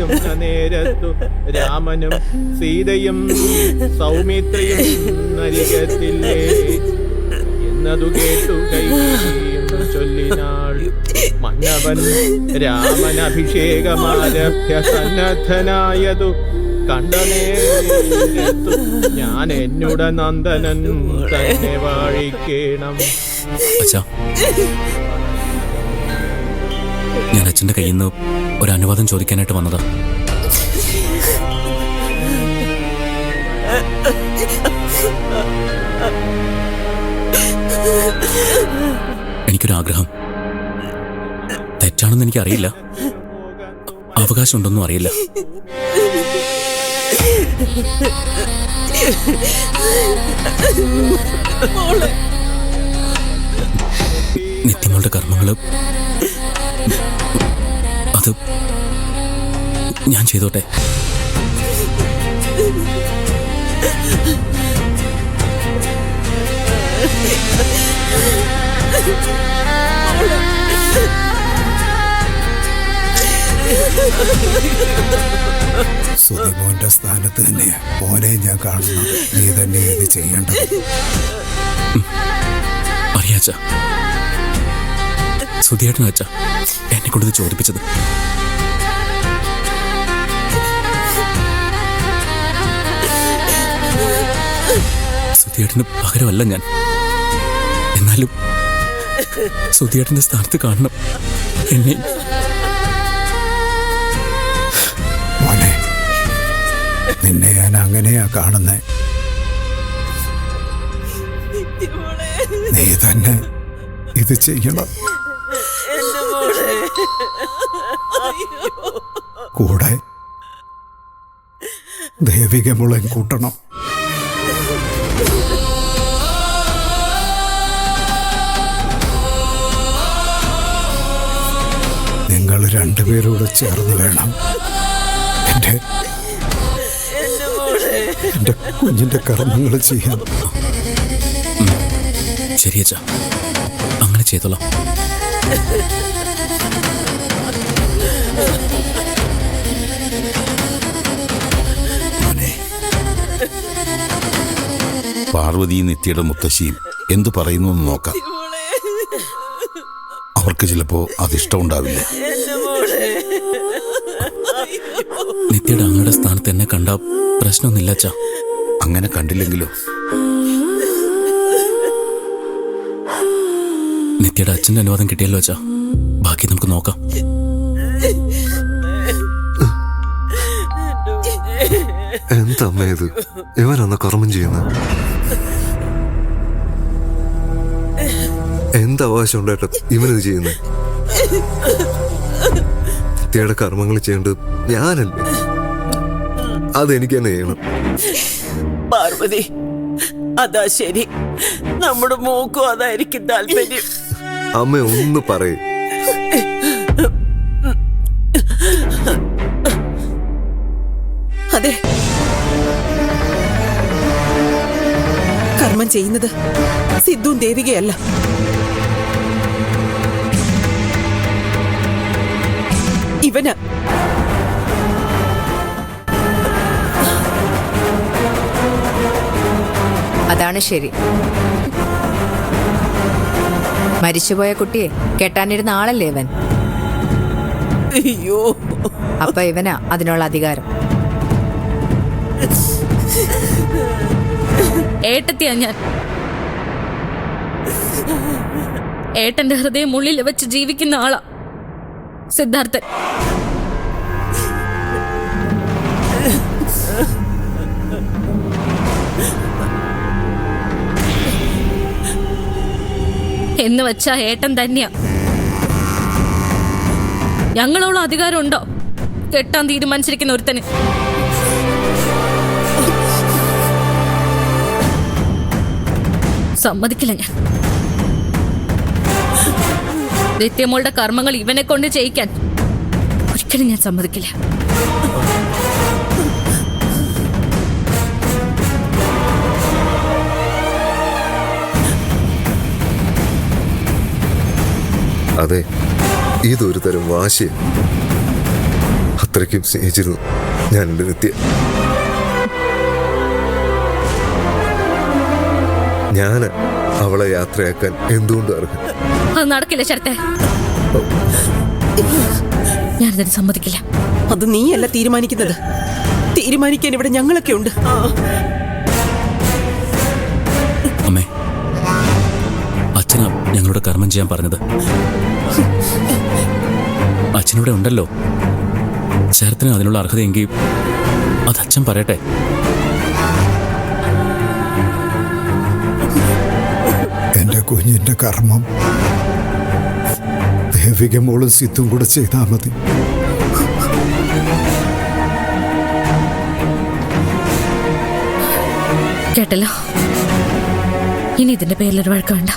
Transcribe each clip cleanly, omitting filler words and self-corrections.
പറയുന്ന നേരത്തു രാമനും സീതയും സൗമിത്രിയും നരികത്തില്ലേ എന്നതു കേട്ടു കൈകേയിയും ചൊല്ലിനാൾ. മന്നവൻ രാമൻ അഭിഷേകമാരഭ്യ സന്നദ്ധനായതു കണ്ട നേരത്തു ഞാൻ എന്നുടെ നന്ദനൻ തന്നെ വാഴിക്കേണം. ഞാൻ അച്ഛൻ്റെ കയ്യിൽ നിന്ന് ഒരു അനുവാദം ചോദിക്കാനായിട്ട് വന്നതാ. എനിക്കൊരാഗ്രഹം. തെറ്റാണെന്ന് എനിക്കറിയില്ല, അവകാശമുണ്ടെന്നും അറിയില്ല. നിത്യമോളുടെ കർമ്മങ്ങള് അത് ഞാൻ ചെയ്തോട്ടെ. സുധിമോന്റെ സ്ഥാനത്ത് തന്നെ മോനെ ഞാൻ കാണുന്നത്. നീ തന്നെ ഇത് ചെയ്യേണ്ടത്. അറിയാച്ച, സുധിയേട്ടനും അച്ഛ എന്നെ കൊണ്ടിത് ചോദിപ്പിച്ചത്. സുധിയേട്ടന് പകരമല്ല ഞാൻ. എന്നാലും സുധിയേട്ടന്റെ സ്ഥാനത്ത് കാണണം എന്നെ. മോനെ, നിന്നെ ഞാൻ അങ്ങനെയാ കാണുന്നേ. നീ തന്നെ ഇത് ചെയ്യണം. കൂടെ ദേവികമുളയും കൂട്ടണം. നിങ്ങൾ രണ്ടുപേരോട് ചേർന്ന് വേണം എൻ്റെ കുഞ്ഞിന്റെ കർമ്മങ്ങൾ ചെയ്യാൻ. ശരിയച്ച, അങ്ങനെ ചെയ്തോളാം. പാർവതി നിത്യയുടെ മുത്തശ്ശിയും എന്തു പറയുന്നു എന്ന് നോക്കാം. അവർക്ക് ചിലപ്പോ അതിഷ്ടമുണ്ടാവില്ല. നിത്യയുടെ അങ്ങയുടെ സ്ഥാനത്ത് എന്നെ കണ്ട പ്രശ്നമൊന്നുമില്ല അച്ഛാ. അങ്ങനെ കണ്ടില്ലെങ്കിലോ? നിത്യയുടെ അച്ഛൻ്റെ അനുവാദം കിട്ടിയല്ലോ അച്ഛാ. ബാക്കി നമുക്ക് നോക്കാം. എന്തമ്മ ഇത്? ഇവനൊന്ന് കർമ്മം ചെയ്യുന്ന എന്തവകാശം ഉണ്ടായിട്ട് ഇവനിത് ചെയ്യുന്നത്? നിത്യയുടെ കർമ്മങ്ങൾ ചെയ്യേണ്ടത് ഞാനല്ലേ? അതെനിക്ക് തന്നെ ചെയ്യണം. പാർവതി, അതാ ശരി. നമ്മുടെ മോക്കും അതായിരിക്കും താല്പര്യം. അമ്മ ഒന്ന് പറയും. അതെ, കർമ്മം ചെയ്യുന്നത് സിദ്ധുവും ദേവികയല്ല. ഇവന്. അതാണ് ശരി. മരിച്ചുപോയ കുട്ടിയെ കെട്ടാനിരുന്ന ആളല്ലേ ഇവൻ. അയ്യോ, അപ്പൊ ഇവനാ അതിനുള്ള അധികാരം. ഏട്ടത്തിയാ ഞാൻ. ഏട്ടന്റെ ഹൃദയം ഉള്ളിൽ വെച്ച് ജീവിക്കുന്ന ആളാ സിദ്ധാർത്ഥൻ. എന്ന് വെച്ചാ ഏട്ടൻ തന്നെയാ. ഞങ്ങളോളം അധികാരമുണ്ടോ കെട്ടാൻ തീരുമാനിച്ചിരിക്കുന്ന ഒരുത്തന്? സമ്മതിക്കില്ല ഞാൻ. നിത്യമോളുടെ കർമ്മങ്ങൾ ഇവനെ കൊണ്ട് ചെയ്യിക്കാൻ ഒരിക്കലും ഞാൻ സമ്മതിക്കില്ല. അതെ, ഇതൊരു തരം വാശി. അത്രയ്ക്കും സ്നേഹിച്ചിരുന്നു ഞാൻ എൻ്റെ നിത്യ. ഞാൻ അവളെ യാത്രയാക്കാൻ എന്തുകൊണ്ടും അർഹൻ. അത് നടക്കില്ല ശരത്തെ. ഞാനതിന് സമ്മതിക്കില്ല. അത് നീയല്ല തീരുമാനിക്കുന്നത്. തീരുമാനിക്കാൻ ഇവിടെ ഞങ്ങളൊക്കെ ഉണ്ട്. അമ്മേ, അച്ഛനാ ഞങ്ങളോട് കർമ്മം ചെയ്യാൻ പറഞ്ഞത്. അച്ഛനിവിടെ ഉണ്ടല്ലോ. ശരത്തിന് അതിനുള്ള അർഹതയെങ്കിൽ അത് അച്ഛൻ പറയട്ടെ. എന്റെ കുഞ്ഞിന്റെ കർമ്മം ദേവിക മോളും സിദ്ധും കൂടെ ചെയ്താൽ മതി. കേട്ടല്ലോ, ഇനി ഇതിന്റെ പേരിലൊരു വഴക്ക് വേണ്ട.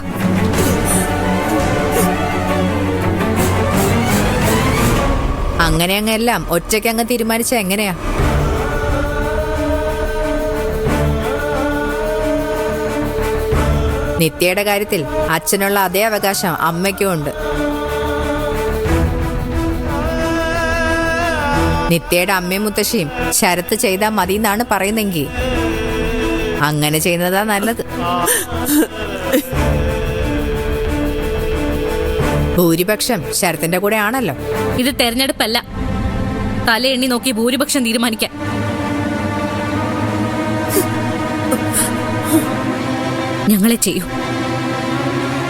അങ്ങനെ അങ്ങെല്ലാം ഒറ്റയ്ക്ക് അങ്ങ് തീരുമാനിച്ച എങ്ങനെയാ? നിത്യയുടെ കാര്യത്തിൽ അച്ഛനുള്ള അതേ അവകാശം അമ്മയ്ക്കും ഉണ്ട്. നിത്യയുടെ അമ്മയും മുത്തശ്ശിയും ശരത്ത് ചെയ്താൽ മതി എന്നാണ് പറയുന്നെങ്കിൽ അങ്ങനെ ചെയ്യുന്നതാ നല്ലത്. ഭൂരിപക്ഷം ശരത്തിന്റെ കൂടെ ആണല്ലോ. ഇത് തെരഞ്ഞെടുപ്പല്ല, തലയെണ്ണി നോക്കി ഭൂരിപക്ഷം തീരുമാനിക്കാൻ. ഞങ്ങളെ ചെയ്യൂ.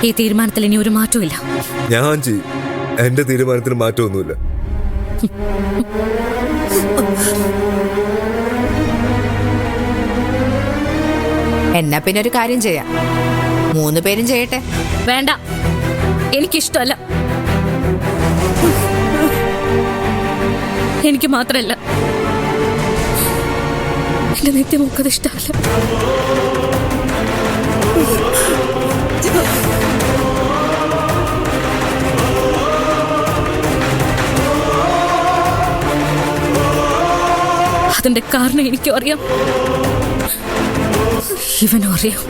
ഈ തീരുമാനത്തിൽ ഇനി ഒരു മാറ്റവും ഇല്ല. ഞാൻ ചെയ്യും. എന്റെ തീരുമാനത്തിന് മാറ്റമൊന്നുമില്ല. എന്നാ പിന്നെ ഒരു കാര്യം ചെയ്യാം, 3 പേരും ചെയ്യട്ടെ. വേണ്ട, എനിക്കിഷ്ടമല്ല. എനിക്ക് മാത്രമല്ല, എന്റെ നിത്യമൊക്കത് ഇഷ്ടമല്ല. അതിന്റെ കാരണം എനിക്കും അറിയാം, ഇവനും അറിയാം.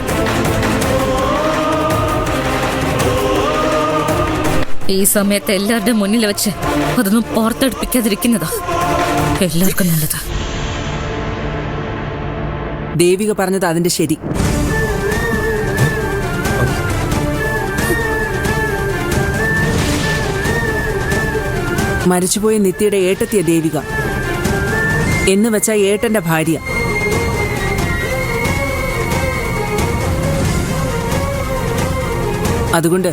ഈ സമയത്ത് എല്ലാവരുടെ മുന്നിൽ വെച്ച് അതൊന്നും പുറത്തെടുപ്പിക്കാതിരിക്കുന്നതാ എല്ലാവർക്കും നല്ലത്. ദേവിക പറഞ്ഞത് അതിന്റെ ശരി. മരിച്ചുപോയ നിത്യയുടെ ഏട്ടത്തിയ ദേവിക എന്ന് വെച്ച ഏട്ടന്റെ ഭാര്യ. അതുകൊണ്ട്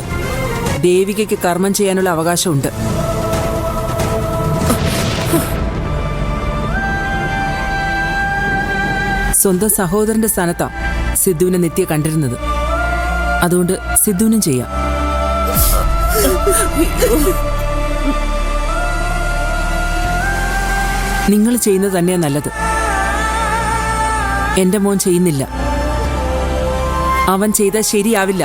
ദേവികയ്ക്ക് കർമ്മം ചെയ്യാനുള്ള അവകാശമുണ്ട്. സ്വന്തം സഹോദരന്റെ സ്ഥാനത്താ സിദ്ധുവിനെ നിത്യ കണ്ടിരുന്നത്. അതുകൊണ്ട് സിദ്ധുവിനും ചെയ്യാം. നിങ്ങൾ ചെയ്യുന്നത് തന്നെയാ നല്ലത്. എന്റെ മോൻ ചെയ്യുന്നില്ല. അവൻ ചെയ്താൽ ശരിയാവില്ല.